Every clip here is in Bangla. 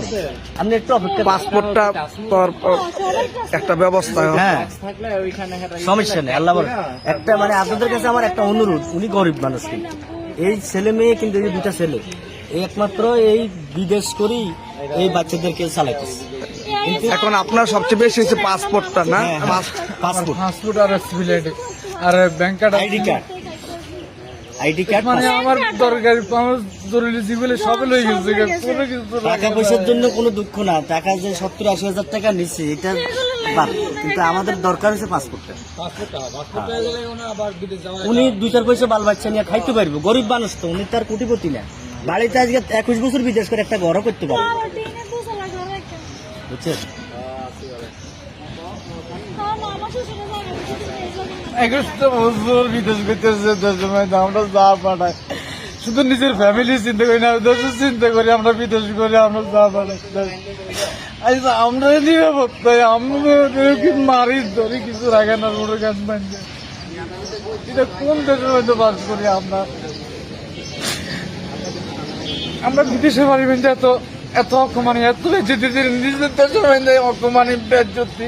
নেই, আপনি একটু অপেক্ষা। পাসপোর্টটা একটা ব্যবস্থা। হ্যাঁ, সমস্যা নেই, আল্লাহ বলে। একটা মানে আপনাদের কাছে আমার একটা অনুরোধ, উনি গরিব মানুষ, কিন্তু এই ছেলে মেয়ে, কিন্তু এই দুটা ছেলে এই একমাত্র এই বিদেশ করি এই বাচ্চাদেরকে চালাইতেছে। কিন্তু এখন আপনার সবচেয়ে বেশি হচ্ছে পাসপোর্টটা না? পাসপোর্ট, পাসপোর্ট আর সিভিল আইডি আর ব্যাংক কার্ড, আইডি কার্ড, মানে আমার দরকারি আমার জরুরি জীবনে সবই লই গেছে, কোনো কিছু তো টাকা পয়সার জন্য কোনো দুঃখ না। টাকা যে 70-80 হাজার টাকা নিচ্ছে এটা বাদ, কিন্তু আমাদের দরকার হচ্ছে পাসপোর্টটা। উনি 2-4 পয়সা বাল বাচ্চা নিয়ে খাইতে পারবে, গরিব মানুষ তো, উনি তার কোটিপতি না। বাড়িতে আজকে 21 বছর বিদেশ করে একটা ঘরও করতে পারবে, বুঝছেন? 21টা বছর বিদেশ করতেছে, দেশের মধ্যে আমরা যা পাঠাই শুধু নিজের ফ্যামিলি চিন্তা করি না, দেশের চিন্তা করি, আমরা বিদেশ করি, আমরা যা পাঠাই। আচ্ছা, আমরা নিরাপত্তায় আমরা কি মারি ধরি কিছু রাখে না, রোডের গাছ বানছে। এটা কোন দেশের মধ্যে বাস করি আমরা? আমরা বিদেশে বাড়ি বেঁধে এত অকমানি, এত বেজ্জতি, নিজের দেশের মধ্যে অকমানি বেজ্জতি।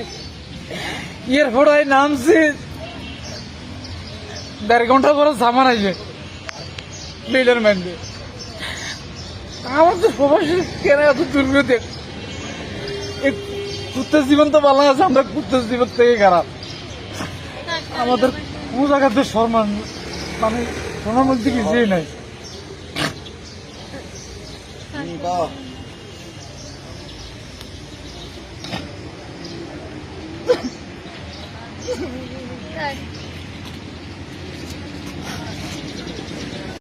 এর ফোড়ায় নামছি 1.5 ঘন্টা পরে সামান আইছে বিলের মধ্যে। আমার তো প্রবাসী কেন এত দুর্গতি? কুত্তের জীবন তো ভালো আছে, আমরা কুত্তের জীবন থেকে খারাপ। আমাদের কোন জায়গাতে সম্মান, মানে সোনার মধ্যে কিছুই নাই।